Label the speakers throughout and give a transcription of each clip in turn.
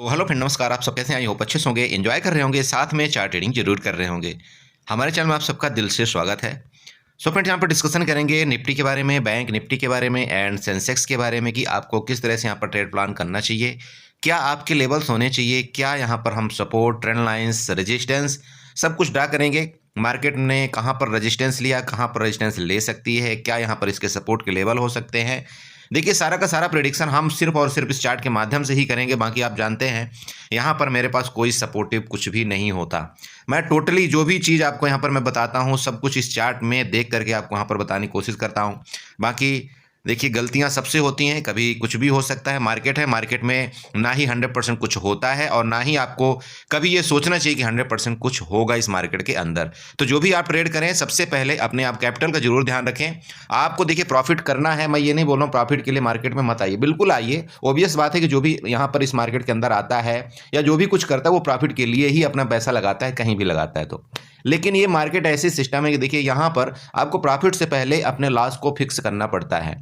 Speaker 1: तो hello friend, नमस्कार। आप सब कैसे हैं? आई होप अच्छे से होंगे, एंजॉय कर रहे होंगे, साथ में चार्ट ट्रेडिंग जरूर कर रहे होंगे। हमारे चैनल में आप सबका दिल से स्वागत है। सो फ्रेंड्स, यहाँ पर डिस्कशन करेंगे निफ्टी के बारे में, बैंक निफ्टी के बारे में एंड सेंसेक्स के बारे में कि आपको किस तरह से यहाँ पर ट्रेड प्लान करना चाहिए, क्या आपके लेवल्स होने चाहिए, क्या यहाँ पर हम सपोर्ट, ट्रेंड लाइन्स, रेजिस्टेंस सब कुछ ड्रा करेंगे। मार्केट ने कहाँ पर रेजिस्टेंस लिया, कहाँ पर रेजिस्टेंस ले सकती है, क्या यहाँ पर इसके सपोर्ट के लेवल हो सकते हैं। देखिए, सारा का सारा प्रेडिक्शन हम सिर्फ और सिर्फ इस चार्ट के माध्यम से ही करेंगे। बाकी आप जानते हैं यहाँ पर मेरे पास कोई सपोर्टिव कुछ भी नहीं होता। मैं टोटली जो भी चीज़ आपको यहाँ पर मैं बताता हूँ सब कुछ इस चार्ट में देख करके आपको यहाँ पर बताने की कोशिश करता हूँ। बाकी देखिए, गलतियां सबसे होती हैं, कभी कुछ भी हो सकता है। मार्केट है, मार्केट में ना ही 100% कुछ होता है और ना ही आपको कभी ये सोचना चाहिए कि 100% कुछ होगा इस मार्केट के अंदर। तो जो भी आप ट्रेड करें, सबसे पहले अपने आप कैपिटल का जरूर ध्यान रखें। आपको देखिए प्रॉफिट करना है, मैं ये नहीं बोल रहा हूँ प्रॉफिट के लिए मार्केट में मत आइए, बिल्कुल आइए। ऑब्वियस बात है कि जो भी यहाँ पर इस मार्केट के अंदर आता है या जो भी कुछ करता है वो प्रॉफिट के लिए ही अपना पैसा लगाता है, कहीं भी लगाता है तो। लेकिन ये मार्केट ऐसी सिस्टम है कि देखिए यहाँ पर आपको प्रॉफिट से पहले अपने लॉस को फिक्स करना पड़ता है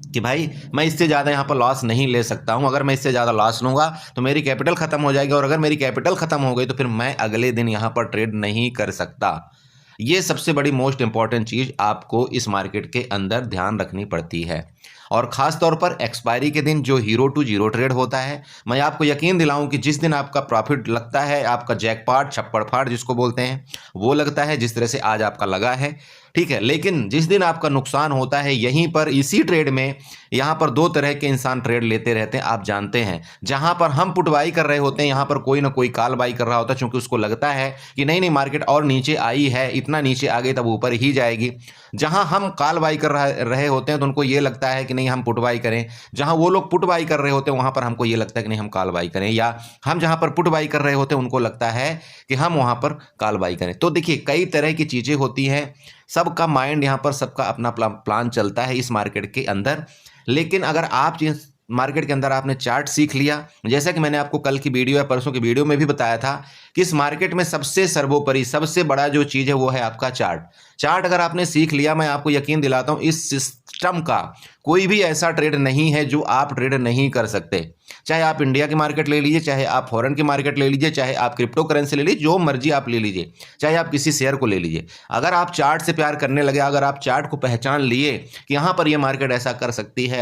Speaker 1: कि भाई मैं इससे ज़्यादा यहाँ पर लॉस नहीं ले सकता हूँ। अगर मैं इससे ज़्यादा लॉस लूँगा तो मेरी कैपिटल ख़त्म हो जाएगी और अगर मेरी कैपिटल ख़त्म हो गई तो फिर मैं अगले दिन यहाँ पर ट्रेड नहीं कर सकता। ये सबसे बड़ी मोस्ट इंपॉर्टेंट चीज़ आपको इस मार्केट के अंदर ध्यान रखनी पड़ती है। और ख़ास तौर पर एक्सपायरी के दिन जो 0 to 0 ट्रेड होता है, मैं आपको यकीन दिलाऊं कि जिस दिन आपका प्रॉफिट लगता है, आपका जैकपॉट, छप्पड़ फाड़ जिसको बोलते हैं, वो लगता है जिस तरह से आज आपका लगा है, ठीक है। लेकिन जिस दिन आपका नुकसान होता है, यहीं पर इसी ट्रेड में यहाँ पर दो तरह के इंसान ट्रेड लेते रहते हैं, आप जानते हैं। जहाँ पर हम पुट बाई कर रहे होते हैं, यहाँ पर कोई ना कोई कॉल बाई कर रहा होता है, क्योंकि उसको लगता है कि नहीं नहीं मार्केट और नीचे आई है, इतना नीचे आ गई तब ऊपर ही जाएगी। जहाँ हम कॉल बाई कर रहे होते हैं तो उनको ये लगता है कि नहीं हम पुट बाई करें। जहाँ वो लोग पुट बाई कर रहे होते हैं वहाँ पर हमको ये लगता है कि नहीं हम कॉल बाई करें, या हम जहाँ पर पुट बाई कर रहे होते हैं उनको लगता है कि हम वहाँ पर कॉल बाई करें। तो देखिए, कई तरह की चीज़ें होती हैं, सबका माइंड यहाँ पर सबका अपना प्लान चलता है इस मार्केट के अंदर। लेकिन अगर आप जिस मार्केट के अंदर आपने चार्ट सीख लिया, जैसा कि मैंने आपको कल की वीडियो या परसों की वीडियो में भी बताया था कि इस मार्केट में सबसे सर्वोपरि सबसे बड़ा जो चीज़ है वो है आपका चार्ट। चार्ट अगर आपने सीख लिया, मैं आपको यकीन दिलाता हूँ इस सिस्टम का कोई भी ऐसा ट्रेड नहीं है जो आप ट्रेड नहीं कर सकते। चाहे आप इंडिया की मार्केट ले लीजिए, चाहे आप फॉरेन की मार्केट ले लीजिए, चाहे आप क्रिप्टो करेंसी ले लीजिए, जो मर्जी आप ले लीजिए, चाहे आप किसी शेयर को ले लीजिए। अगर आप चार्ट से प्यार करने लगे, अगर आप चार्ट को पहचान लिए कि यहाँ पर ये मार्केट ऐसा कर सकती है,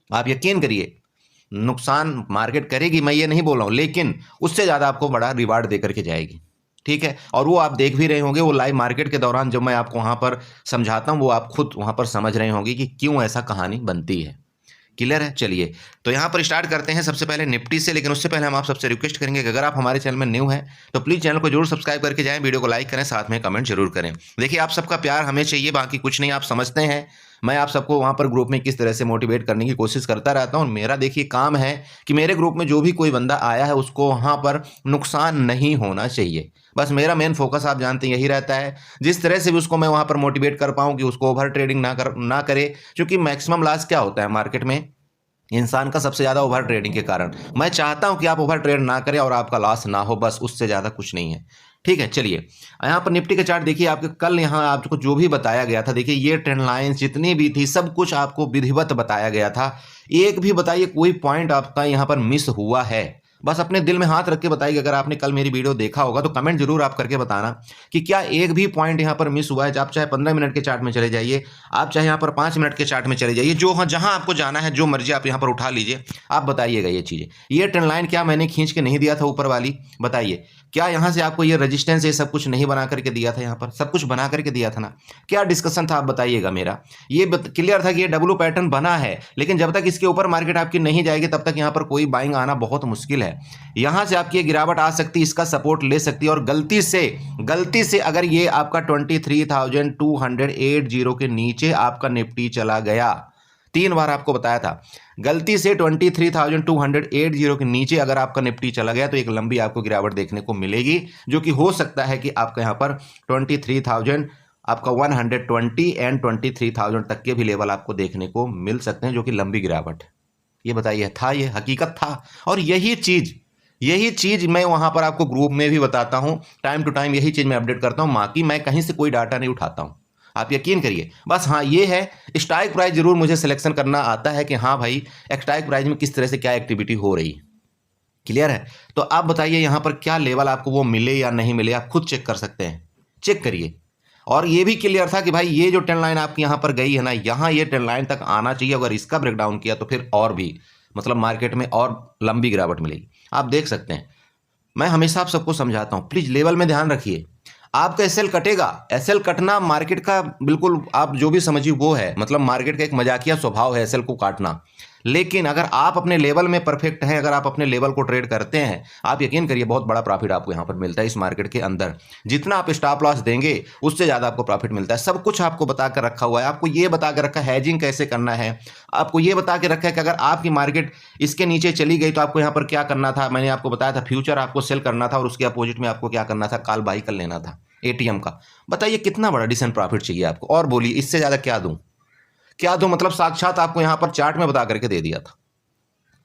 Speaker 1: आप यकीन करिए नुकसान मार्केट करेगी, मैं ये नहीं बोल रहा हूँ, लेकिन उससे ज़्यादा आपको बड़ा रिवार्ड दे करके जाएगी, ठीक है। और वो आप देख भी रहे होंगे, वो लाइव मार्केट के दौरान जब मैं आपको वहाँ पर समझाता हूँ वो आप खुद वहाँ पर समझ रहे होंगे कि क्यों ऐसा कहानी बनती है। क्लियर है? चलिए, तो यहाँ पर स्टार्ट करते हैं सबसे पहले निफ्टी से। लेकिन उससे पहले हम आप सबसे रिक्वेस्ट करेंगे कि अगर आप हमारे चैनल में न्यू हैं तो प्लीज़ चैनल को जरूर सब्सक्राइब करके जाएं, वीडियो को लाइक करें, साथ में कमेंट जरूर करें। देखिए, आप सबका प्यार हमें चाहिए, बाकी कुछ नहीं। आप समझते हैं मैं आप सबको वहाँ पर ग्रुप में किस तरह से मोटिवेट करने की कोशिश करता रहता हूँ। मेरा देखिए काम है कि मेरे ग्रुप में जो भी कोई बंदा आया है उसको वहाँ पर नुकसान नहीं होना चाहिए। बस मेरा मेन फोकस आप जानते हैं यही रहता है। जिस तरह से भी उसको मैं वहाँ पर मोटिवेट कर पाऊँ कि उसको ओवर ट्रेडिंग ना करे, क्योंकि मैक्सिमम लॉस क्या होता है मार्केट में इंसान का, सबसे ज़्यादा ओवर ट्रेडिंग के कारण। मैं चाहता हूं कि आप ओवर ट्रेड ना करें और आपका लॉस ना हो, बस उससे ज़्यादा कुछ नहीं है, ठीक है। चलिए, यहाँ पर निफ्टी का चार्ट देखिए। आपके कल यहाँ आपको जो भी बताया गया था, देखिए ये ट्रेंड लाइंस जितनी भी थी सब कुछ आपको विधिवत बताया गया था। एक भी बताइए कोई पॉइंट आपका यहाँ पर मिस हुआ है? बस अपने दिल में हाथ रख के बताइए। अगर आपने कल मेरी वीडियो देखा होगा तो कमेंट जरूर आप करके बताना कि क्या एक भी पॉइंट यहाँ पर मिस हुआ है। आप चाहे 15 मिनट के चार्ट में चले जाइए, आप चाहे यहाँ पर 5 मिनट के चार्ट में चले जाइए, जो जहां आपको जाना है, जो मर्जी आप यहाँ पर उठा लीजिए, आप बताइएगा ये चीज़ें। ये ट्रेंड लाइन क्या मैंने खींच के नहीं दिया था ऊपर वाली? बताइए, क्या यहाँ से आपको ये रेजिस्टेंस ये सब कुछ नहीं बना करके दिया था? यहाँ पर सब कुछ बना करके दिया था ना? क्या डिस्कशन था आप बताइएगा मेरा? ये क्लियर था कि ये डब्ल्यू पैटर्न बना है, लेकिन जब तक इसके ऊपर मार्केट आपकी नहीं जाएगी तब तक यहाँ पर कोई बाइंग आना बहुत मुश्किल है। यहाँ से आपकी गिरावट आ सकती है, इसका सपोर्ट ले सकती है, और गलती से अगर ये आपका 23,280 के नीचे आपका निफ्टी चला गया, 3 बार आपको बताया था, गलती से 23,280 के नीचे अगर आपका निफ्टी चला गया तो एक लंबी आपको गिरावट देखने को मिलेगी, जो कि हो सकता है कि आपका यहाँ पर 23,000 आपका 120 एंड 23,000 तक के भी लेवल आपको देखने को मिल सकते हैं, जो कि लंबी गिरावट। ये बताइए, था ये हकीकत था? और यही चीज मैं वहां पर आपको ग्रुप में भी बताता हूं, टाइम टू टाइम यही चीज मैं अपडेट करता हूं। बाकी मैं कहीं से कोई डाटा नहीं उठाता हूं, आप यकीन करिए। बस हाँ, ये है स्ट्राइक प्राइस जरूर मुझे सिलेक्शन करना आता है कि हाँ भाई स्ट्राइक प्राइस में किस तरह से क्या एक्टिविटी हो रही है। क्लियर है? तो आप बताइए यहाँ पर क्या लेवल आपको वो मिले या नहीं मिले, आप खुद चेक कर सकते हैं, चेक करिए। और ये भी क्लियर था कि भाई ये जो ट्रेंड लाइन आपकी यहाँ पर गई है ना, यहाँ ये ट्रेंड लाइन तक आना चाहिए। अगर इसका ब्रेकडाउन किया तो फिर और भी मतलब मार्केट में और लंबी गिरावट मिलेगी। आप देख सकते हैं, मैं हमेशा आप सबको समझाता हूँ, प्लीज लेवल में ध्यान रखिए। आपका एसएल कटेगा, एसएल कटना मार्केट का बिल्कुल आप जो भी समझिए वो है, मतलब मार्केट का एक मजाकिया स्वभाव है एसएल को काटना। लेकिन अगर आप अपने लेवल में परफेक्ट हैं, अगर आप अपने लेवल को ट्रेड करते हैं, आप यकीन करिए बहुत बड़ा प्रॉफिट आपको यहाँ पर मिलता है इस मार्केट के अंदर। जितना आप स्टॉप लॉस देंगे उससे ज़्यादा आपको प्रॉफिट मिलता है। सब कुछ आपको बता कर रखा हुआ है, आपको ये बता कर रखा है हैजिंग कैसे करना है, आपको ये बता के रखा है कि अगर आपकी मार्केट इसके नीचे चली गई तो आपको यहाँ पर क्या करना था। मैंने आपको बताया था फ्यूचर आपको सेल करना था और उसके अपोजिट में आपको क्या करना था, कॉल बाई कर लेना था एटीएम का। बताइए कितना बड़ा डिसेंट प्रॉफिट चाहिए आपको, और बोलिए इससे ज़्यादा क्या दूं, क्या दूं? मतलब साक्षात आपको यहाँ पर चार्ट में बता करके दे दिया था।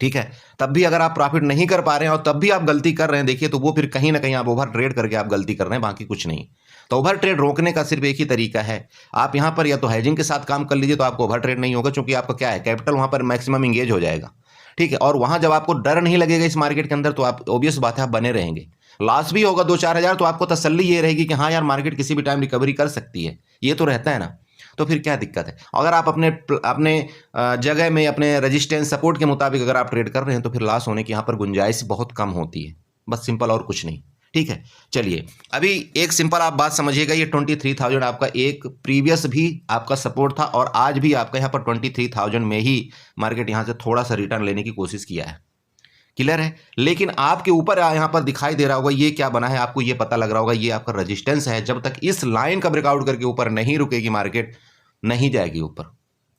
Speaker 1: ठीक है, तब भी अगर आप प्रॉफिट नहीं कर पा रहे हैं और तब भी आप गलती कर रहे हैं, देखिए तो वो फिर कहीं ना कहीं आप ओवर ट्रेड करके आप गलती कर रहे हैं, बाकी कुछ नहीं। तो ओवर ट्रेड रोकने का सिर्फ एक ही तरीका है, आप यहाँ पर या तो हेजिंग के साथ काम कर लीजिए तो आपको ओवर ट्रेड नहीं होगा, क्योंकि आपका क्या है कैपिटल वहाँ पर मैक्सिमम इंगेज हो जाएगा। ठीक है, और वहाँ जब आपको डर नहीं लगेगा इस मार्केट के अंदर तो आप ऑब्वियस बात है आप बने रहेंगे। लॉस भी होगा 2-4 हज़ार तो आपको तसल्ली ये रहेगी कि हाँ यार मार्केट किसी भी टाइम रिकवरी कर सकती है, ये तो रहता है ना। तो फिर क्या दिक्कत है? अगर आप अपने अपने जगह में अपने रेजिस्टेंस सपोर्ट के मुताबिक अगर आप ट्रेड कर रहे हैं तो फिर लॉस होने की यहाँ पर गुंजाइश बहुत कम होती है, बस सिंपल, और कुछ नहीं। ठीक है, चलिए अभी एक सिंपल आप बात समझिएगा, ये 23,000 आपका एक प्रीवियस भी आपका सपोर्ट था और आज भी आपका यहाँ पर 23,000 में ही मार्केट यहाँ से थोड़ा सा रिटर्न लेने की कोशिश किया है। क्लियर है? लेकिन आपके ऊपर यहाँ पर दिखाई दे रहा होगा ये क्या बना है, आपको ये पता लग रहा होगा ये आपका रेजिस्टेंस है। जब तक इस लाइन का ब्रेकआउट करके ऊपर नहीं रुकेगी मार्केट नहीं जाएगी ऊपर।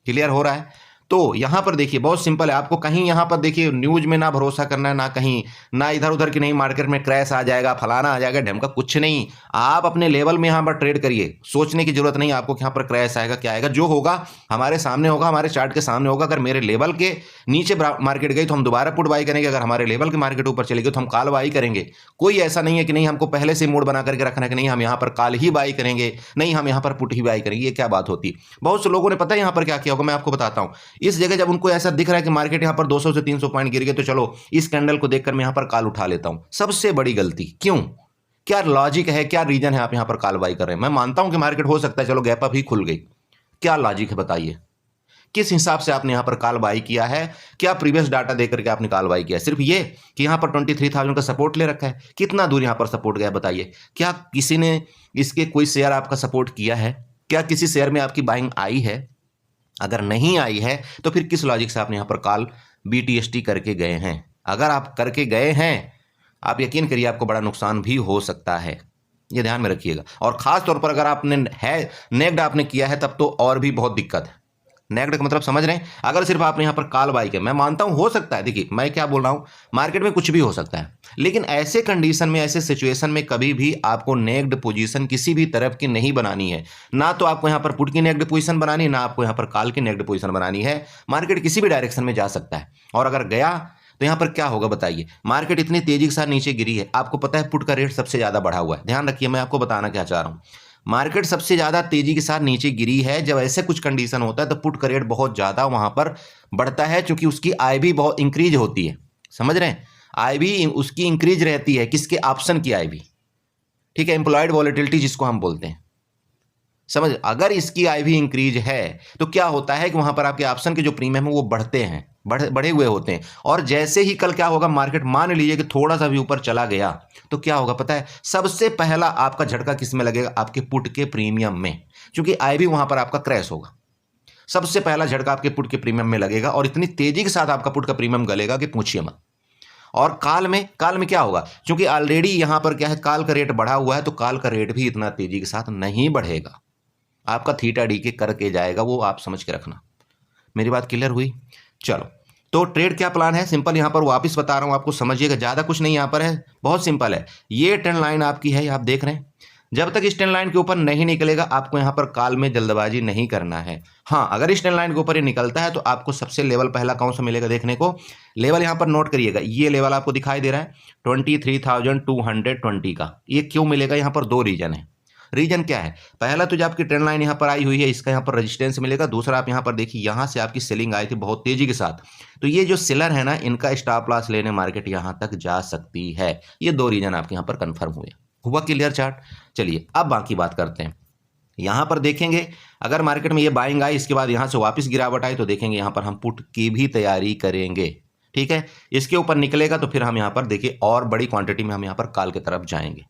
Speaker 1: क्लियर हो रहा है? तो यहां पर देखिए बहुत सिंपल है, आपको कहीं यहां पर देखिए न्यूज में ना भरोसा करना है, ना कहीं ना इधर उधर की नहीं मार्केट में क्रैश आ जाएगा फलाना आ जाएगा ढमका, कुछ नहीं। आप अपने लेवल में यहां पर ट्रेड करिए, सोचने की जरूरत नहीं आपको कि यहां पर क्रैश आएगा क्या आएगा। जो होगा हमारे सामने होगा, हमारे चार्ट के सामने होगा। अगर मेरे लेवल के नीचे मार्केट गई तो हम दोबारा पुट बाई करेंगे, अगर हमारे लेवल के मार्केट ऊपर चलेगी तो हम कॉल बाई करेंगे। कोई ऐसा नहीं है कि नहीं हमको पहले से मोड बना करके रखना है कि नहीं हम यहाँ पर कॉल ही बाई करेंगे, नहीं हम यहाँ पर पुट ही बाई करेंगे, ये क्या बात होती। बहुत से लोगों ने पता है यहाँ पर क्या किया होगा, मैं आपको बताता हूँ। इस जगह जब उनको ऐसा दिख रहा है कि मार्केट यहां पर 200 से 300 पॉइंट गिर गए तो चलो इस कैंडल को देखकर मैं यहां पर कॉल उठा लेता हूं, सबसे बड़ी गलती। क्यों? क्या लॉजिक है, क्या रीजन है आप यहां पर कॉल बाई कर रहे हैं? मैं मानता हूं कि मार्केट हो सकता है चलो गैप अप ही खुल गई, क्या लॉजिक है बताइए? किस हिसाब से आपने यहां पर कॉल बाई किया है? क्या प्रीवियस डाटा देकर के आपने कॉल बाई किया है? सिर्फ ये कि यहां पर 23,000 का सपोर्ट ले रखा है, कितना दूर यहां पर सपोर्ट गया बताइए? क्या किसी ने इसके कोई शेयर आपका सपोर्ट किया है? क्या किसी शेयर में आपकी बाइंग आई है? अगर नहीं आई है तो फिर किस लॉजिक से आपने यहां पर कॉल बीटीएसटी करके गए हैं? अगर आप करके गए हैं आप यकीन करिए आपको बड़ा नुकसान भी हो सकता है, ये ध्यान में रखिएगा। और खास तौर पर अगर आपने नेग्ड आपने किया है तब तो और भी बहुत दिक्कत है। नेग्ड का मतलब समझ रहे हैं? अगर सिर्फ आपने यहाँ पर कॉल बाई किया, मैं मानता हूँ हो सकता है, देखिए मैं क्या बोल रहा हूँ, मार्केट में कुछ भी हो सकता है, लेकिन ऐसे कंडीशन में ऐसे सिचुएशन में कभी भी आपको नेग्ड पोजीशन किसी भी तरफ की नहीं बनानी है। ना तो आपको यहाँ पर पुट की नेग्ड पोजीशन बनानी है, ना आपको यहाँ पर कॉल की नेग्ड पोजीशन बनानी है। मार्केट किसी भी डायरेक्शन में जा सकता है, और अगर गया तो यहाँ पर क्या होगा बताइए? मार्केट इतनी तेजी के साथ नीचे गिरी है, आपको पता है पुट का रेट सबसे ज्यादा बढ़ा हुआ है। ध्यान रखिए, मैं आपको बताना क्या चाह रहा हूँ, मार्केट सबसे ज्यादा तेजी के साथ नीचे गिरी है। जब ऐसे कुछ कंडीशन होता है तो पुट का रेट बहुत ज्यादा वहां पर बढ़ता है, क्योंकि उसकी आय भी बहुत इंक्रीज होती है। समझ रहे हैं? आय भी उसकी इंक्रीज रहती है, किसके? ऑप्शन की आय भी। ठीक है, एम्प्लॉयड वॉलेटिलिटी जिसको हम बोलते हैं, समझ। अगर इसकी आय भी इंक्रीज है तो क्या होता है कि वहां पर आपके ऑप्शन के जो प्रीमियम है वो बढ़ते हैं, बढ़े हुए होते हैं। और जैसे ही कल क्या होगा, मार्केट मान लीजिए कि थोड़ा सा भी ऊपर चला गया तो क्या होगा पता है? सबसे पहला आपका झटका किस में लगेगा? आपके पुट के प्रीमियम में, क्योंकि आय भी वहां पर आपका क्रैश होगा। सबसे पहला झटका आपके पुट के प्रीमियम में लगेगा, और इतनी तेजी के साथ आपका पुट का प्रीमियम गलेगा कि पूछिए मत। और काल में क्या होगा? क्योंकि ऑलरेडी यहां पर क्या है, काल का रेट बढ़ा हुआ है, तो काल का रेट भी इतना तेजी के साथ नहीं बढ़ेगा, आपका थीटा डी के करके जाएगा, वो आप समझ के रखना। मेरी बात क्लियर हुई? चलो, तो ट्रेड क्या प्लान है? सिंपल, यहां पर वापस बता रहा हूं आपको, समझिएगा, ज्यादा कुछ नहीं यहां पर है, बहुत सिंपल है। ये ट्रेंड लाइन आपकी है, आप देख रहे हैं। जब तक इस ट्रेंड लाइन के ऊपर नहीं निकलेगा आपको यहां पर कॉल में जल्दबाजी नहीं करना है। हाँ, अगर इस ट्रेंड लाइन के ऊपर ये निकलता है तो आपको सबसे लेवल पहला कौन सा मिलेगा देखने को? लेवल यहां पर नोट करिएगा, ये लेवल आपको दिखाई दे रहा है 23,220 का। ये क्यों मिलेगा? यहां पर दो रीजन है। रीजन क्या है? पहला तो जो आपकी ट्रेंड लाइन यहाँ पर आई हुई है, इसका यहाँ पर रेजिस्टेंस मिलेगा। दूसरा आप यहाँ पर देखिए, यहाँ से आपकी सेलिंग आई थी बहुत तेजी के साथ, तो ये जो सेलर है ना, इनका स्टॉप लॉस लेने मार्केट यहाँ तक जा सकती है। ये दो रीजन आपके यहाँ पर कंफर्म हुआ क्लियर चार्ट। चलिए अब बाकी बात करते हैं। यहां पर देखेंगे अगर मार्केट में ये बाइंग आई, इसके बाद यहां से वापस गिरावट आई, तो देखेंगे यहां पर हम पुट की भी तैयारी करेंगे। ठीक है, इसके ऊपर निकलेगा तो फिर हम यहां पर देखिए और बड़ी क्वांटिटी में हम यहां पर कॉल की तरफ जाएंगे।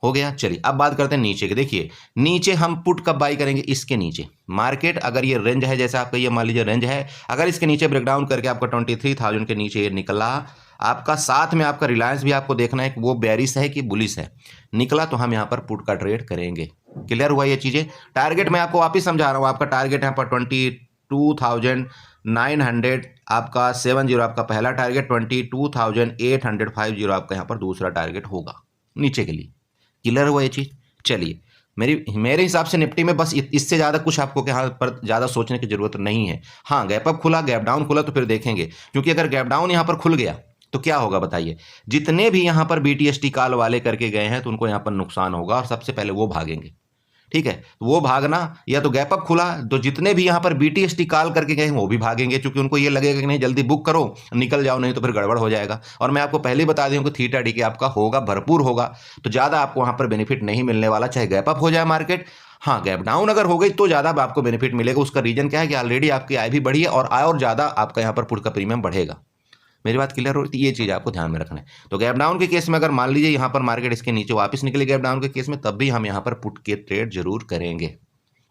Speaker 1: हो गया। चलिए अब बात करते हैं नीचे के। देखिए नीचे हम पुट कब बाई करेंगे? इसके नीचे मार्केट अगर ये रेंज है, जैसे आपका ये मान लीजिए रेंज है, अगर इसके नीचे ब्रेकडाउन करके आपका 23,000 के नीचे ये निकला, आपका साथ में आपका रिलायंस भी आपको देखना है कि वो बेरिश है कि बुलिश है, निकला तो हम यहाँ पर पुट का ट्रेड करेंगे। क्लियर हुआ ये चीजें? टारगेट मैं आपको वापिस समझा रहा हूँ, आपका टारगेट यहाँ पर 22,900 आपका 70 आपका पहला टारगेट, 22,850 आपका यहाँ पर दूसरा टारगेट होगा नीचे के लिए। क्लियर हुआ ये चीज? चलिए मेरे हिसाब से निफ्टी में बस इससे ज़्यादा कुछ आपको यहाँ पर ज़्यादा सोचने की जरूरत नहीं है। हाँ, गैप अप खुला, गैप डाउन खुला तो फिर देखेंगे, क्योंकि अगर गैप डाउन यहाँ पर खुल गया तो क्या होगा बताइए? जितने भी यहाँ पर BTST कॉल वाले करके गए हैं तो उनको यहाँ पर नुकसान होगा और सबसे पहले वो भागेंगे। ठीक है, तो वो भागना, या तो गैप अप खुला तो जितने भी यहाँ पर BTST कॉल करके गए हैं वो भी भागेंगे, क्योंकि उनको ये लगेगा कि नहीं जल्दी बुक करो निकल जाओ, नहीं तो फिर गड़बड़ हो जाएगा। और मैं आपको पहले ही बता दूं कि थीटा डी के आपका होगा, भरपूर होगा, तो ज़्यादा आपको वहाँ पर बेनिफिट नहीं मिलने वाला, चाहे गैप अप हो जाए मार्केट। हाँ, गैप डाउन अगर हो गई तो ज़्यादा आपको बेनिफिट मिलेगा। उसका रीजन क्या है कि ऑलरेडी आपकी आय भी बढ़ी है और आय और ज़्यादा आपका यहाँ पर पुट का प्रीमियम बढ़ेगा। मेरी बात क्लियर हो? ये चीज़ आपको ध्यान में रखना है। तो गैप डाउन के केस में अगर मान लीजिए यहाँ पर मार्केट इसके नीचे वापस निकले गैप डाउन के केस में, तब भी हम यहाँ पर पुट के ट्रेड जरूर करेंगे।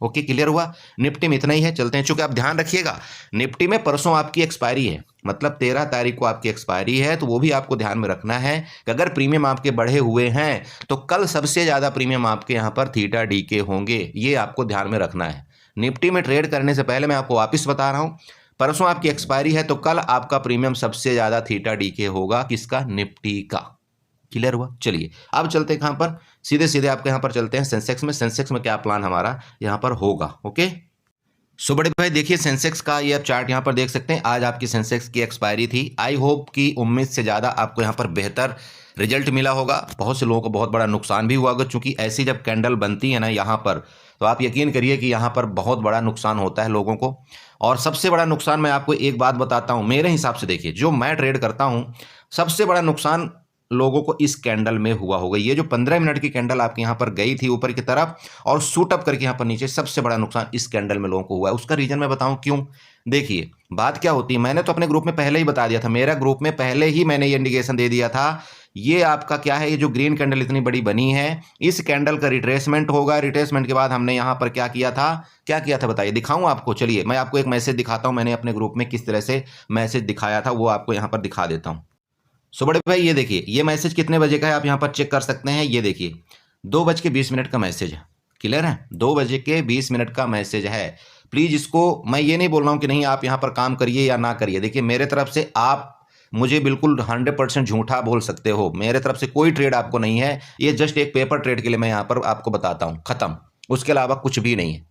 Speaker 1: ओके, क्लियर हुआ? निफ्टी में इतना ही है। चलते हैं, चूंकि आप ध्यान रखिएगा निफ्टी में परसों आपकी एक्सपायरी है, मतलब 13 तारीख को आपकी एक्सपायरी है, तो वो भी आपको ध्यान में रखना है कि अगर प्रीमियम आपके बढ़े हुए हैं तो कल सबसे ज़्यादा प्रीमियम आपके यहाँ पर थीटा डी के होंगे। ये आपको ध्यान में रखना है। निफ्टी में ट्रेड करने से पहले मैं आपको वापस बता रहा हूँ, परसों आपकी एक्सपायरी है तो कल आपका प्रीमियम सबसे ज्यादा थीटा डी के होगा। किसका? निफ्टी का। क्लियर हुआ? चलिए अब चलते हैं कहां पर, सीधे सीधे आपके यहां पर चलते हैं सेंसेक्स में। सेंसेक्स में क्या प्लान हमारा यहां पर होगा? ओके, सो बड़े भाई देखिए सेंसेक्स का ये आप चार्ट यहां पर देख सकते हैं। आज आपकी सेंसेक्स की एक्सपायरी थी। आई होप कि उम्मीद से ज्यादा आपको यहां पर बेहतर रिजल्ट मिला होगा। बहुत से लोगों को बहुत बड़ा नुकसान भी हुआ होगा, क्योंकि ऐसी जब कैंडल बनती है ना यहाँ पर, तो आप यकीन करिए कि यहाँ पर बहुत बड़ा नुकसान होता है लोगों को। और सबसे बड़ा नुकसान मैं आपको एक बात बताता हूँ, मेरे हिसाब से देखिए जो मैं ट्रेड करता हूँ, सबसे बड़ा नुकसान लोगों को इस कैंडल में हुआ होगा। ये जो 15 मिनट की कैंडल आपके यहाँ पर गई थी ऊपर की तरफ और शूट अप करके यहाँ पर नीचे, सबसे बड़ा नुकसान इस कैंडल में लोगों को हुआ है। उसका रीजन मैं बताऊं क्यों? देखिए बात क्या होती है, मैंने तो अपने ग्रुप में पहले ही बता दिया था, मेरा ग्रुप में पहले ही मैंने ये इंडिकेशन दे दिया था, ये आपका क्या है, ये जो ग्रीन कैंडल इतनी बड़ी बनी है, इस कैंडल का रिट्रेसमेंट होगा। रिट्रेसमेंट के बाद हमने यहाँ पर क्या किया था बताइए, दिखाऊं आपको? चलिए मैं आपको एक मैसेज दिखाता हूं, मैंने अपने ग्रुप में किस तरह से मैसेज दिखाया था वो आपको यहाँ पर दिखा देता हूं। सो बड़े भाई ये देखिए, ये मैसेज कितने बजे का है आप यहाँ पर चेक कर सकते हैं। ये देखिए 2:20 का मैसेज है। क्लियर है? 2:20 का मैसेज है। प्लीज इसको, मैं ये नहीं बोल रहा हूँ कि नहीं आप यहाँ पर काम करिए या ना करिए। देखिए मेरे तरफ से आप मुझे बिल्कुल 100% झूठा बोल सकते हो, मेरे तरफ से कोई ट्रेड आपको नहीं है। ये जस्ट एक पेपर ट्रेड के लिए मैं यहाँ पर आपको बताता हूँ, खत्म। उसके अलावा कुछ भी नहीं है।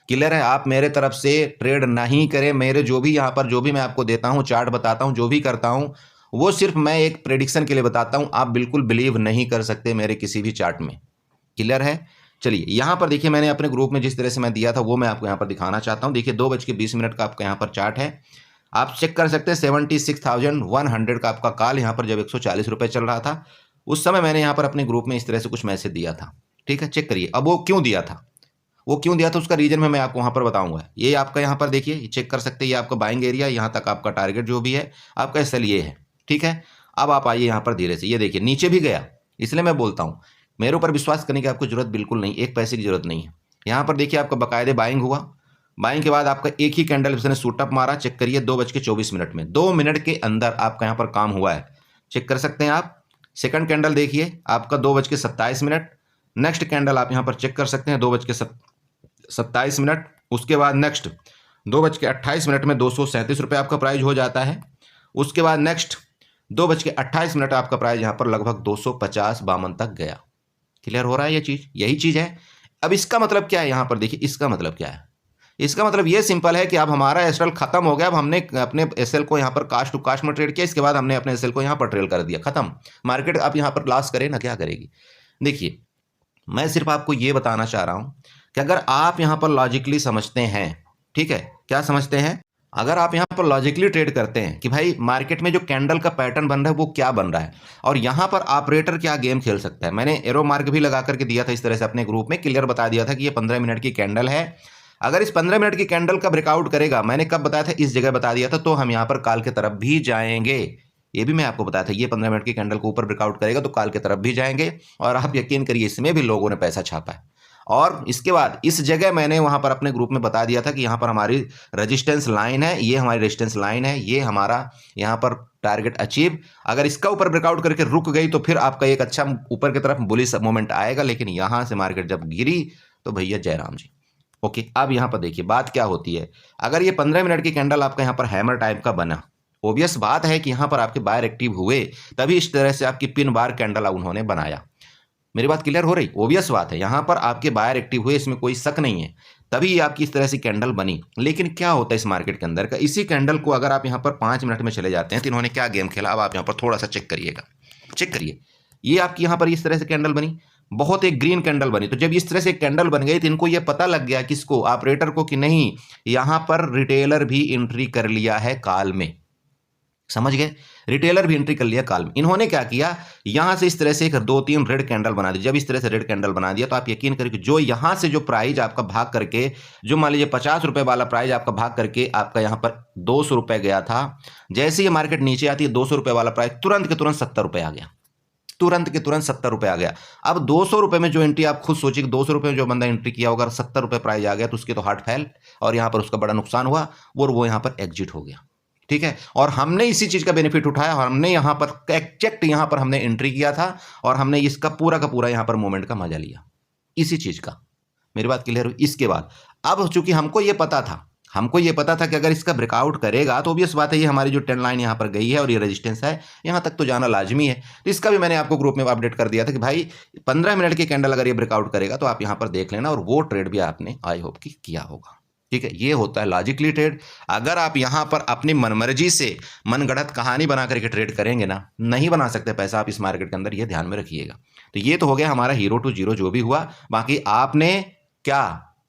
Speaker 1: क्लियर है? आप मेरे तरफ से ट्रेड नहीं करें। मेरे जो भी यहाँ पर जो भी मैं आपको देता हूँ, चार्ट बताता हूँ, जो भी करता हूँ, वो सिर्फ मैं एक प्रेडिक्शन के लिए बताता हूं। आप बिल्कुल बिलीव नहीं कर सकते मेरे किसी भी चार्ट में। क्लियर है? चलिए यहां पर देखिए, मैंने अपने ग्रुप में जिस तरह से मैं दिया था वो मैं आपको यहां पर दिखाना चाहता हूं। देखिए 2:20 का आपका यहां पर चार्ट है, आप चेक कर सकते हैं। 76,100 का आपका कॉल यहां पर जब 140 रुपए चल रहा था, उस समय मैंने यहां पर अपने ग्रुप में इस तरह से कुछ मैसेज दिया था। ठीक है, चेक करिए। अब वो क्यों दिया था, उसका रीजन मैं आपको वहां पर बताऊंगा। ये आपका यहां पर देखिए, चेक कर सकते हैं, ये आपका बाइंग एरिया, यहां तक आपका टारगेट जो भी है आपका एसएल ये है। ठीक है, अब आप आइए यहाँ पर धीरे से, ये देखिए नीचे भी गया। इसलिए मैं बोलता हूँ मेरे ऊपर विश्वास करने की आपको जरूरत बिल्कुल नहीं, एक पैसे की जरूरत नहीं है। यहाँ पर देखिए आपका बकायदे बाइंग हुआ, बाइंग के बाद आपका एक ही कैंडल उसने शूटअप मारा। चेक करिए 2:24 में 2 मिनट के अंदर आपका यहाँ पर काम हुआ है। चेक कर सकते हैं आप। सेकंड कैंडल देखिए आपका 2:27। नेक्स्ट कैंडल आप यहाँ पर चेक कर सकते हैं 2:27। उसके बाद नेक्स्ट 2:28 में 237 रुपये आपका प्राइस हो जाता है। उसके बाद नेक्स्ट 2:28 आपका प्राइस यहाँ पर लगभग 250-52 तक गया। क्लियर हो रहा है ये चीज़? यही चीज़ है। अब इसका मतलब क्या है यहाँ पर देखिए, इसका मतलब क्या है? इसका मतलब ये सिंपल है कि अब हमारा एसएल खत्म हो गया। अब हमने अपने एसएल को यहाँ पर कास्ट टू कास्ट में ट्रेड किया, इसके बाद हमने अपने एसएल को यहाँ पर ट्रेल कर दिया, खत्म। मार्केट अब यहाँ पर लॉस करे ना, क्या करेगी? देखिए मैं सिर्फ आपको ये बताना चाह रहा हूं कि अगर आप यहां पर लॉजिकली समझते हैं, ठीक है, क्या समझते हैं, अगर आप यहां पर लॉजिकली ट्रेड करते हैं कि भाई मार्केट में जो कैंडल का पैटर्न बन रहा है वो क्या बन रहा है और यहां पर ऑपरेटर क्या गेम खेल सकता है। मैंने एरो मार्क भी लगा करके दिया था इस तरह से अपने ग्रुप में, क्लियर बता दिया था कि ये 15 मिनट की कैंडल है। अगर इस 15 मिनट की कैंडल का ब्रेकआउट करेगा, मैंने कब बताया था, इस जगह बता दिया था, तो हम यहां पर काल की तरफ भी जाएंगे। ये भी मैं आपको बताया था, ये 15 मिनट की कैंडल को ऊपर ब्रेकआउट करेगा तो काल की तरफ भी जाएंगे। और आप यकीन करिए इसमें भी लोगों ने पैसा छापा है। और इसके बाद इस जगह मैंने वहां पर अपने ग्रुप में बता दिया था कि यहां पर हमारी रेजिस्टेंस लाइन है, ये हमारी रेजिस्टेंस लाइन है, ये हमारा यहां पर टारगेट अचीव। अगर इसका ऊपर ब्रेकआउट करके रुक गई तो फिर आपका एक अच्छा ऊपर की तरफ बुलिश मोमेंट आएगा, लेकिन यहां से मार्केट जब गिरी तो भैया जयराम जी। ओके, अब यहां पर देखिए बात क्या होती है। अगर ये 15 मिनट की कैंडल आपका यहां पर हैमर टाइप का बना, ओबियस बात है कि यहां पर आपके बायर एक्टिव हुए, तभी इस तरह से आपकी पिन बार कैंडल उन्होंने बनाया। मेरी बात क्लियर हो रही? ओबियस बात है, यहां पर आपके बायर एक्टिव हुए, इसमें कोई शक नहीं है, तभी ये आपकी इस तरह से कैंडल बनी। लेकिन क्या होता है इस मार्केट के अंदर का, इसी कैंडल को अगर आप यहां पर 5 मिनट में चले जाते हैं तो इन्होंने क्या गेम खेला, अब आप यहां पर थोड़ा सा चेक करिएगा, चेक करिए। ये आपकी यहां पर इस तरह से कैंडल बनी, बहुत एक ग्रीन कैंडल बनी। तो जब इस तरह से कैंडल बन गई तो इनको ये पता लग गया, किसको, ऑपरेटर को, कि नहीं यहां पर रिटेलर भी एंट्री कर लिया है काल में। समझ गए? रिटेलर भी एंट्री कर लिया काल में। इन्होंने क्या किया, यहां से इस तरह से एक 2-3 रेड कैंडल बना दी। जब इस तरह से रेड कैंडल बना दिया तो आप यकीन करिए कि जो यहां से जो प्राइस आपका भाग करके, जो मान लीजिए 50 रुपए वाला प्राइस आपका भाग करके आपका यहां पर 200 रुपए गया था, जैसे ही मार्केट नीचे आती है 200 रुपए वाला प्राइस तुरंत के तुरंत 70 रुपए आ गया, तुरंत के तुरंत 70 रुपए आ गया। अब 200 रुपए में जो एंट्री, आप खुद सोचिए कि 200 रुपए में जो बंदा एंट्री किया होगा, 70 रुपए प्राइस आ गया तो उसके तो हार्ट फेल और यहां पर उसका बड़ा नुकसान हुआ और वो यहां पर एग्जिट हो गया। ठीक है, और हमने इसी चीज का बेनिफिट उठाया और हमने यहां पर एग्जैक्ट यहां पर हमने एंट्री किया था और हमने इसका पूरा का पूरा यहां पर मूवमेंट का मजा लिया इसी चीज का। मेरी बात क्लियर हुई? इसके बाद अब चूंकि हमको ये पता था, हमको ये पता था कि अगर इसका ब्रेकआउट करेगा तो ऑब्वियस बात है ये हमारी जो ट्रेंड लाइन यहां पर गई है और ये रेजिस्टेंस है, यहां तक तो जाना लाजमी है। तो इसका भी मैंने आपको ग्रुप में अपडेट कर दिया था कि भाई 15 मिनट की कैंडल अगर ये ब्रेकआउट करेगा तो आप यहां पर देख लेना, और वो ट्रेड भी आपने आई होप कि किया होगा। ठीक है, ये होता है लॉजिकली ट्रेड। अगर आप यहां पर अपनी मनमर्जी से मनगढ़ंत कहानी बना करके ट्रेड करेंगे ना, नहीं बना सकते पैसा आप इस मार्केट के अंदर, ये ध्यान में रखिएगा। तो ये तो हो गया हमारा हीरो टू जीरो जो भी हुआ। बाकी आपने क्या,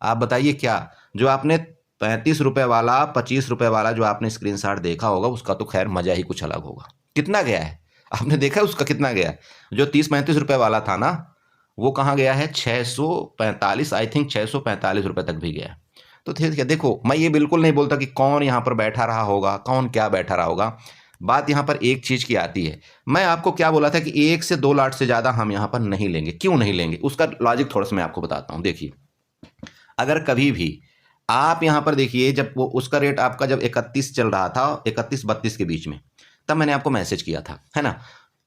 Speaker 1: आप बताइए क्या, जो आपने 35 रुपए वाला 25 रुपए वाला जो आपने स्क्रीनशॉट देखा होगा उसका तो खैर मजा ही कुछ अलग होगा। कितना गया है आपने देखा उसका कितना गया है? जो 30-35 रुपए वाला था ना, वो कहाँ गया है? 645, आई थिंक 645 रुपए तक भी गया है। तो ठीक है, देखो मैं ये बिल्कुल नहीं बोलता कि कौन यहाँ पर बैठा रहा होगा, कौन क्या बैठा रहा होगा। बात यहाँ पर एक चीज की आती है, मैं आपको क्या बोला था कि 1 से 2 लाट से ज्यादा हम यहाँ पर नहीं लेंगे। क्यों नहीं लेंगे उसका लॉजिक थोड़ा सा मैं आपको बताता हूँ। देखिए, अगर कभी भी आप यहाँ पर देखिए, जब वो उसका रेट आपका जब 31 चल रहा था, 31-32 के बीच में, तब मैंने आपको मैसेज किया था, है ना?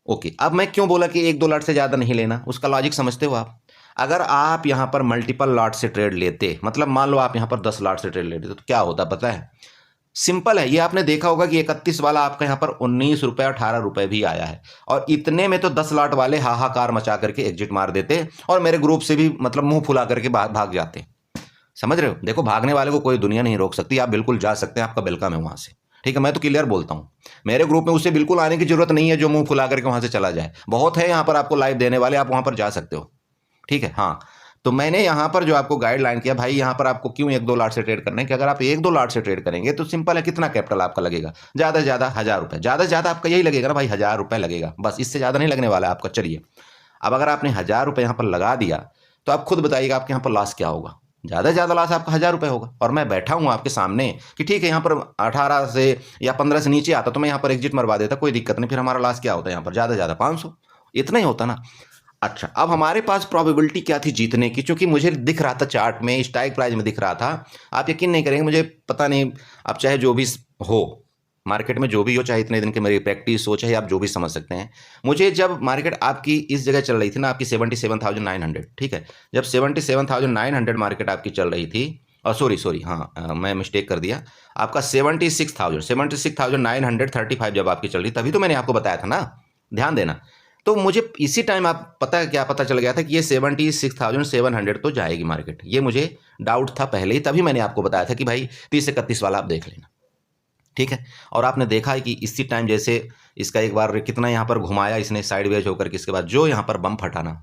Speaker 1: ओके, अब मैं क्यों बोला कि 1-2 लाट से ज्यादा नहीं लेना, उसका लॉजिक समझते हो आप? अगर आप यहां पर मल्टीपल लॉट से ट्रेड लेते, मतलब मान लो आप यहां पर 10 लॉट से ट्रेड लेते तो क्या होता पता है? सिंपल है, ये आपने देखा होगा कि 31 वाला आपका यहां पर 19 रुपए 18 रुपए भी आया है, और इतने में तो 10 लॉट वाले हाहाकार मचा करके एग्जिट मार देते और मेरे ग्रुप से भी मतलब मुंह फुला करके भाग जाते। समझ रहे हो? देखो, भागने वाले को कोई दुनिया नहीं रोक सकती, आप बिल्कुल जा सकते हैं, आपका वेलकम है वहां से। ठीक है, मैं तो क्लियर बोलता हूं, मेरे ग्रुप में उससे बिल्कुल आने की जरूरत नहीं है जो मुंह फुला करके वहां से चला जाए। बहुत है यहां पर आपको लाइव देने वाले, आप वहां पर जा सकते हो। ठीक है, हाँ। तो मैंने यहां पर जो आपको गाइडलाइन किया, भाई यहां पर आपको क्यों 1-2 लाट से ट्रेड करना है, कि अगर आप 1-2 लाट से ट्रेड करेंगे तो सिंपल है, कितना कैपिटल आपका लगेगा? ज्यादा से ज्यादा 1000 रुपए, ज्यादा से ज्यादा आपका यही लगेगा ना भाई, 1000 रुपए लगेगा बस, इससे ज्यादा नहीं लगने वाला है आपका। चलिए, अब अगर आपने 1000 रुपए यहां पर लगा दिया तो आप खुद बताइएगा आपके यहां पर लॉस क्या होगा? ज्यादा से ज्यादा लॉस आपका 1000 रुपए होगा। और मैं बैठा हूं आपके सामने कि ठीक है, यहां पर 18 से या 15 से नीचे आता तो मैं यहां पर एग्जिट मरवा देता, कोई दिक्कत नहीं, फिर हमारा लॉस क्या होता है यहां पर? ज्यादा से ज्यादा 500, इतना ही होता ना। अच्छा, अब हमारे पास प्रोबेबिलिटी क्या थी जीतने की? क्योंकि मुझे दिख रहा था चार्ट में, स्ट्राइक प्राइस में दिख रहा था, आप यकीन नहीं करेंगे, मुझे पता नहीं, अब चाहे जो भी हो मार्केट में, जो भी हो, चाहे इतने दिन की मेरी प्रैक्टिस हो, चाहे आप जो भी समझ सकते हैं, मुझे जब मार्केट आपकी इस जगह चल रही थी ना, आपकी 77,900, ठीक है, जब 77,900 मार्केट आपकी चल रही थी, और सॉरी हाँ, मैं मिस्टेक कर दिया, आपका 76,935 जब आपकी चल रही, तभी तो मैंने आपको बताया था ना, ध्यान देना। तो मुझे इसी टाइम आप पता है क्या पता चल गया था कि ये 76,700 तो जाएगी मार्केट, ये मुझे डाउट था पहले ही, तभी मैंने आपको बताया था कि भाई 30-31 वाला आप देख लेना। ठीक है, और आपने देखा है कि इसी टाइम जैसे इसका एक बार कितना यहाँ पर घुमाया इसने साइडवेज होकर के, इसके बाद जो यहाँ पर बम फटाना,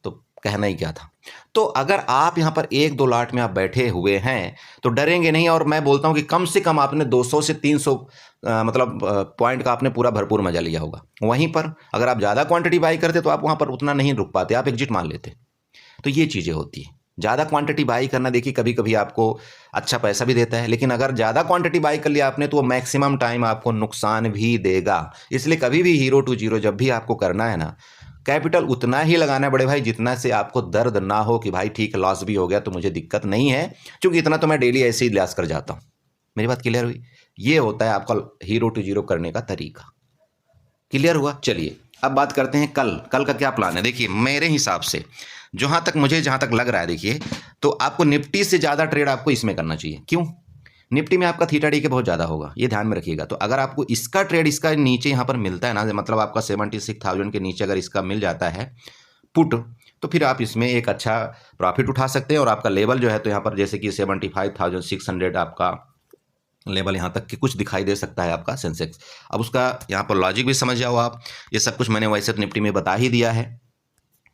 Speaker 1: तो कहना ही क्या था। तो अगर आप यहाँ पर 1-2 लाट में आप बैठे हुए हैं तो डरेंगे नहीं, और मैं बोलता हूँ कि कम से कम आपने 200 से 300 मतलब पॉइंट का आपने पूरा भरपूर मजा लिया होगा। वहीं पर अगर आप ज़्यादा क्वांटिटी बाई करते तो आप वहाँ पर उतना नहीं रुक पाते, आप एग्जिट मान लेते। तो ये चीज़ें होती हैं। ज़्यादा क्वांटिटी बाई करना देखिए कभी कभी आपको अच्छा पैसा भी देता है, लेकिन अगर ज़्यादा क्वांटिटी बाई कर लिया आपने तो वो मैक्सिमम टाइम आपको नुकसान भी देगा। इसलिए कभी भी हीरो टू जीरो जब भी आपको करना है ना, कैपिटल उतना ही लगाना है बड़े भाई जितना से आपको दर्द ना हो कि भाई ठीक लॉस भी हो गया तो मुझे दिक्कत नहीं है, क्योंकि इतना तो मैं डेली ऐसे ही लॉस कर जाता हूँ। मेरी बात क्लियर हुई? ये होता है आपका हीरो टू जीरो करने का तरीका। क्लियर हुआ? चलिए अब बात करते हैं कल। कल का क्या प्लान है? देखिए मेरे हिसाब से जहाँ तक लग रहा है, देखिए तो आपको निफ्टी से ज़्यादा ट्रेड आपको इसमें करना चाहिए। क्यों? निफ्टी में आपका थीटा डी के बहुत ज़्यादा होगा, ये ध्यान में रखिएगा। तो अगर आपको इसका ट्रेड इसका नीचे यहाँ पर मिलता है ना, मतलब आपका 76,000 के नीचे अगर इसका मिल जाता है पुट, तो फिर आप इसमें एक अच्छा प्रॉफिट उठा सकते हैं। और आपका लेवल जो है तो यहाँ पर जैसे कि 75,600 आपका लेवल यहाँ तक कि कुछ दिखाई दे सकता है आपका सेंसेक्स। अब उसका यहाँ पर लॉजिक भी समझ जाओ आप। ये सब कुछ मैंने वैसे तो निफ्टी में बता ही दिया है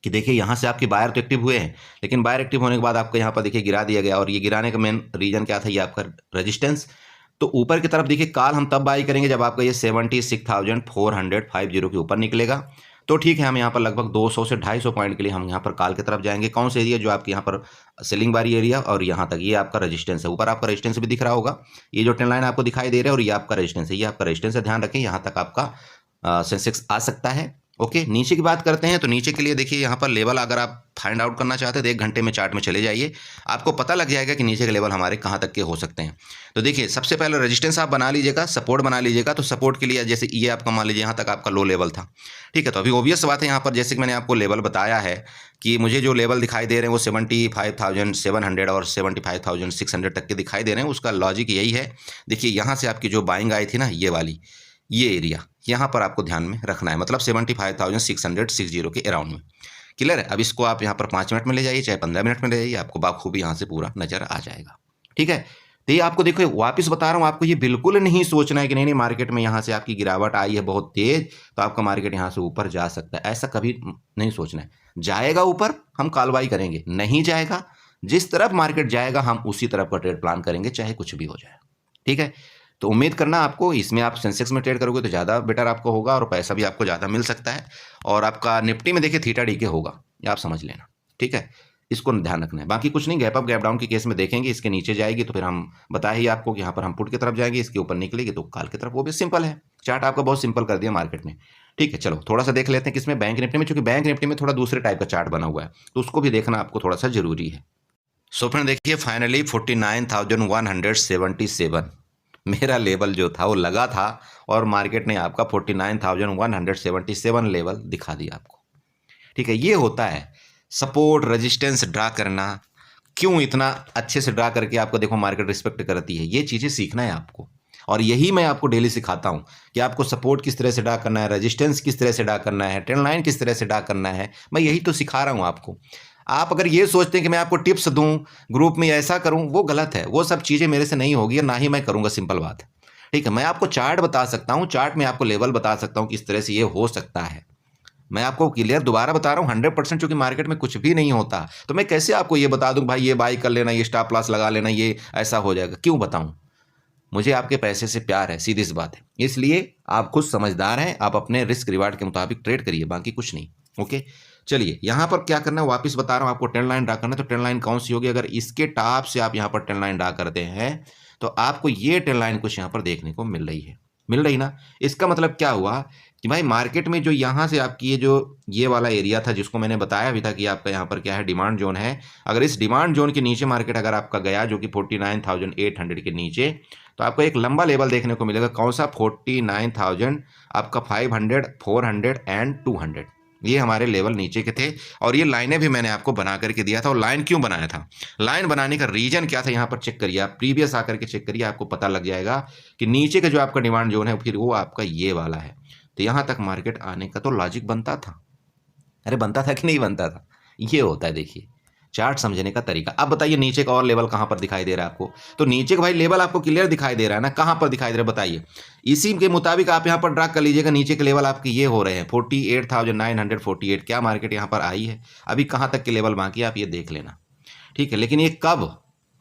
Speaker 1: कि देखिए यहाँ से आपके बायर तो एक्टिव हुए हैं, लेकिन बायर एक्टिव होने के बाद आपको यहाँ पर देखिए गिरा दिया गया, और ये गिराने का मेन रीजन क्या था? ये आपका रेजिस्टेंस। तो ऊपर की तरफ देखिए कॉल हम तब बाई करेंगे जब आपका ये 76,450 के ऊपर निकलेगा। तो ठीक है, हम यहाँ पर लगभग 200 से 250 पॉइंट के लिए हम यहाँ पर कॉल की तरफ जाएंगे। कौन सा एरिया? जो आपके यहाँ पर सेलिंग बारी एरिया और यहाँ तक ये आपका रेजिस्टेंस है। ऊपर आपका रेजिस्टेंस भी दिख रहा होगा, ये जो ट्रेंड लाइन आपको दिखाई दे रहा है, और ये आपका रेजिस्टेंस है। ये आपका रेजिस्टेंस है, ध्यान रखें। यहाँ तक आपका सेंसेक्स आ सकता है। ओके, नीचे की बात करते हैं। तो नीचे के लिए देखिए यहाँ पर लेवल अगर आप फाइंड आउट करना चाहते हैं तो 1 घंटे में चार्ट में चले जाइए, आपको पता लग जाएगा कि नीचे के लेवल हमारे कहाँ तक के हो सकते हैं। तो देखिए सबसे पहले रेजिस्टेंस आप बना लीजिएगा, सपोर्ट बना लीजिएगा। तो सपोर्ट के लिए जैसे ये आपका मान लीजिए यहाँ तक आपका लो लेवल था, ठीक है। तो अभी ऑब्वियस बात है यहाँ पर जैसे कि मैंने आपको लेवल बताया है कि मुझे जो लेवल दिखाई दे रहे हैं वो 75,700 और 75,600 तक के दिखाई दे रहे हैं। उसका लॉजिक यही है, देखिए यहाँ से आपकी जो बाइंग आई थी ना, ये वाली ये एरिया यहाँ पर आपको ध्यान में रखना है, मतलब 75,660 के अराउंड में। क्लियर है? अब इसको आप यहाँ पर 5 मिनट में ले जाइए, चाहे 15 मिनट में ले जाइए, आपको बाखूबी यहाँ से पूरा नजर आ जाएगा। ठीक है, तो ये आपको देखो वापस बता रहा हूँ, आपको ये बिल्कुल नहीं सोचना है कि नहीं मार्केट में यहाँ से आपकी गिरावट आई है बहुत तेज तो आपका मार्केट यहाँ से ऊपर जा सकता है, ऐसा कभी नहीं सोचना है। जाएगा ऊपर हम कालवाई करेंगे, नहीं जाएगा जिस तरफ मार्केट जाएगा हम उसी तरफ का ट्रेड प्लान करेंगे, चाहे कुछ भी हो जाए। ठीक है, तो उम्मीद करना आपको इसमें आप सेंसेक्स में ट्रेड करोगे तो ज़्यादा बेटर आपको होगा और पैसा भी आपको ज़्यादा मिल सकता है। और आपका निफ्टी में देखिए थीटा डी के होगा, ये आप समझ लेना। ठीक है, इसको ध्यान रखना है। बाकी कुछ नहीं, गैप अप गैप डाउन के केस में देखेंगे, इसके नीचे जाएगी तो फिर हम बताए ही आपको कि यहाँ पर हम पुट की तरफ जाएंगे, इसके ऊपर निकलेगी तो कॉल की तरफ। वो भी सिंपल है, चार्ट आपका बहुत सिंपल कर दिया मार्केट में। ठीक है, चलो थोड़ा सा देख लेते हैं किसमें, बैंक निफ्टी में। चूंकि बैंक निफ्टी में थोड़ा दूसरे टाइप का चार्ट बना हुआ है तो उसको भी देखना आपको थोड़ा सा जरूरी है। सो फ्रेंड देखिए फाइनली 49,177 मेरा लेवल जो था वो लगा था और मार्केट ने आपका 49,177 लेवल दिखा दिया आपको। ठीक है, ये होता है सपोर्ट रेजिस्टेंस ड्रा करना। क्यों इतना अच्छे से ड्रा करके आपको देखो मार्केट रिस्पेक्ट करती है, ये चीज़ें सीखना है आपको। और यही मैं आपको डेली सिखाता हूं कि आपको सपोर्ट किस तरह से ड्रा करना है, रेजिस्टेंस किस तरह से ड्रा करना है, ट्रेंड लाइन किस तरह से ड्रा करना है, मैं यही तो सिखा रहा हूं आपको। आप अगर ये सोचते हैं कि मैं आपको टिप्स दूं, ग्रुप में ऐसा करूं, वो गलत है। वो सब चीज़ें मेरे से नहीं होगी और ना ही मैं करूंगा, सिंपल बात है। ठीक है, मैं आपको चार्ट बता सकता हूं, चार्ट में आपको लेवल बता सकता हूं किस तरह से ये हो सकता है। मैं आपको क्लियर दोबारा बता रहा हूं 100%, चूंकि मार्केट में कुछ भी नहीं होता तो मैं कैसे आपको ये बता दूं भाई ये बाई कर लेना, ये स्टॉप लॉस लगा लेना, ये ऐसा हो जाएगा। क्यों बताऊं? मुझे आपके पैसे से प्यार है, सीधी सी बात है। इसलिए आप खुद समझदार हैं, आप अपने रिस्क रिवार्ड के मुताबिक ट्रेड करिए, बाकी कुछ नहीं। ओके, चलिए यहाँ पर क्या करना है, वापस बता रहा हूँ आपको। ट्रेंड लाइन ड्रा करना है तो ट्रेंड लाइन कौन सी होगी? अगर इसके टॉप से आप यहाँ पर ट्रेंड लाइन ड्रा करते हैं तो आपको ये ट्रेंड लाइन कुछ यहाँ पर देखने को मिल रही है, मिल रही ना। इसका मतलब क्या हुआ कि भाई मार्केट में जो यहाँ से आपकी ये वाला एरिया था जिसको मैंने बताया भी था कि आपका यहाँ पर क्या है, डिमांड जोन है। अगर इस डिमांड जोन के नीचे मार्केट अगर आपका गया जो कि 49,800 के नीचे, तो आपको एक लंबा लेवल देखने को मिलेगा। कौन सा? 49,000 आपका 500, 400 एंड 200, ये हमारे लेवल नीचे के थे। और ये लाइनें भी मैंने आपको बना करके दिया था। और लाइन क्यों बनाया था? लाइन बनाने का रीजन क्या था? यहाँ पर चेक करिए आप, प्रीवियस आकर के चेक करिए, आपको पता लग जाएगा कि नीचे का जो आपका डिमांड जोन है फिर वो आपका ये वाला है। तो यहाँ तक मार्केट आने का तो लॉजिक बनता था। अरे बनता था कि नहीं बनता था? ये होता है देखिए, चार्ट समझने का तरीका। अब बताइए नीचे का और लेवल कहाँ पर दिखाई दे रहा है आपको? तो नीचे का भाई लेवल आपको क्लियर दिखाई दे रहा है ना, कहाँ पर दिखाई दे रहा है बताइए। इसी के मुताबिक आप यहाँ पर ड्रैग कर लीजिएगा, नीचे के लेवल आपके ये हो रहे हैं 48,948। क्या मार्केट यहाँ पर आई है? अभी कहाँ तक के लेवल बाकी है आप ये देख लेना, ठीक है। लेकिन ये कब,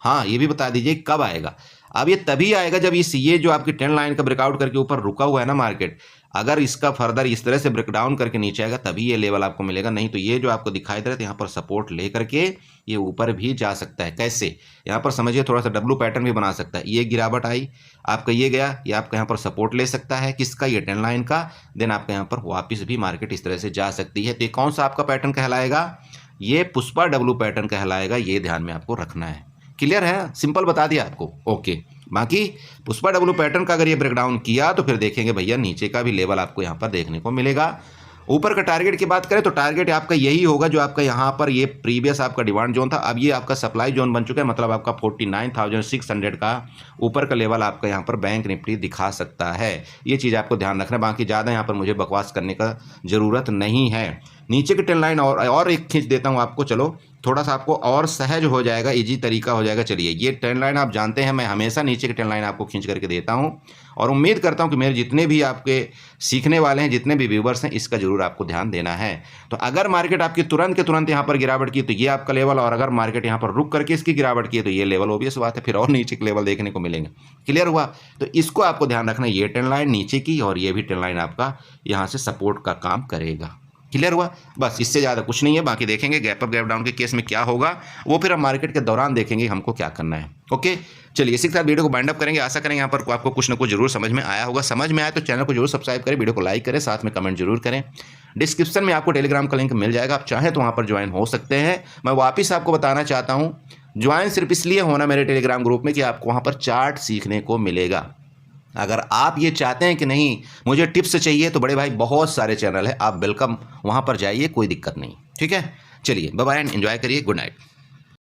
Speaker 1: हाँ ये भी बता दीजिए कब आएगा। अब ये तभी आएगा जब ये जो आपकी ट्रेंड लाइन का ब्रेकआउट करके ऊपर रुका हुआ है ना मार्केट, अगर इसका फर्दर इस तरह से ब्रेकडाउन करके नीचे आएगा तभी ये लेवल आपको मिलेगा। नहीं तो ये जो आपको दिखाई दे रहा है यहाँ पर सपोर्ट ले करके ये ऊपर भी जा सकता है। कैसे? यहाँ पर समझिए, थोड़ा सा डब्लू पैटर्न भी बना सकता है। ये गिरावट आई, आपका ये गया, ये आपका यहाँ पर सपोर्ट ले सकता है किसका? ये ट्रेंड लाइन का। देन आपका यहाँ पर वापस भी मार्केट इस तरह से जा सकती है। तो ये कौन सा आपका पैटर्न कहलाएगा? ये पुष्पा डब्लू पैटर्न कहलाएगा। ये ध्यान में आपको रखना है। क्लियर है? सिंपल बता दिया आपको, ओके। बाकी पुष्पा डब्लू पैटर्न का अगर ये ब्रेकडाउन किया तो फिर देखेंगे भैया नीचे का भी लेवल आपको यहाँ पर देखने को मिलेगा। ऊपर का टारगेट की बात करें तो टारगेट आपका यही होगा जो आपका यहाँ पर ये प्रीवियस आपका डिमांड जोन था, अब ये आपका सप्लाई जोन बन चुका है। मतलब आपका 49,600 का ऊपर का लेवल आपका यहाँ पर बैंक निफ्टी दिखा सकता है। ये चीज़ आपको ध्यान रखना है। बाकी ज़्यादा यहाँ पर मुझे बकवास करने का ज़रूरत नहीं है। नीचे की ट्रेंड लाइन और एक खींच देता हूँ आपको, चलो थोड़ा सा आपको और सहज हो जाएगा, इजी तरीका हो जाएगा। चलिए, ये ट्रेंड लाइन आप जानते हैं, मैं हमेशा नीचे की ट्रेंड लाइन आपको खींच करके देता हूँ और उम्मीद करता हूँ कि मेरे जितने भी आपके सीखने वाले हैं, जितने भी व्यूवर्स हैं, इसका जरूर आपको ध्यान देना है। तो अगर मार्केट आपकी तुरंत के तुरंत यहाँ पर गिरावट की तो ये आपका लेवल, और अगर मार्केट यहाँ पर रुक करके इसकी गिरावट की तो ये लेवल, ऑब्वियस बात है फिर और नीचे के लेवल देखने को मिलेंगे। क्लियर हुआ? तो इसको आपको ध्यान रखना, ये ट्रेंड लाइन नीचे की और ये भी ट्रेंड लाइन आपका यहाँ से सपोर्ट का काम करेगा। क्लियर हुआ? बस इससे ज़्यादा कुछ नहीं है। बाकी देखेंगे गैप अप गैप डाउन के केस में क्या होगा, वो फिर हम मार्केट के दौरान देखेंगे हमको क्या करना है। ओके, चलिए इसी के साथ वीडियो को बाइंड अप करेंगे। आशा करेंगे यहाँ पर आपको कुछ ना कुछ जरूर समझ में आया होगा। समझ में आया तो चैनल को जरूर सब्सक्राइब करें, वीडियो को लाइक करें, साथ में कमेंट जरूर करें। डिस्क्रिप्शन में आपको टेलीग्राम का लिंक मिल जाएगा, आप चाहें तो वहाँ पर ज्वाइन हो सकते हैं। मैं वापस आपको बताना चाहता हूँ, ज्वाइन सिर्फ इसलिए होना मेरे टेलीग्राम ग्रुप में कि आपको वहाँ पर चार्ट सीखने को मिलेगा। अगर आप ये चाहते हैं कि नहीं मुझे टिप्स चाहिए तो बड़े भाई बहुत सारे चैनल है, आप वेलकम वहाँ पर जाइए, कोई दिक्कत नहीं। ठीक है, चलिए बाय बाय एंड एंजॉय करिए। Good night.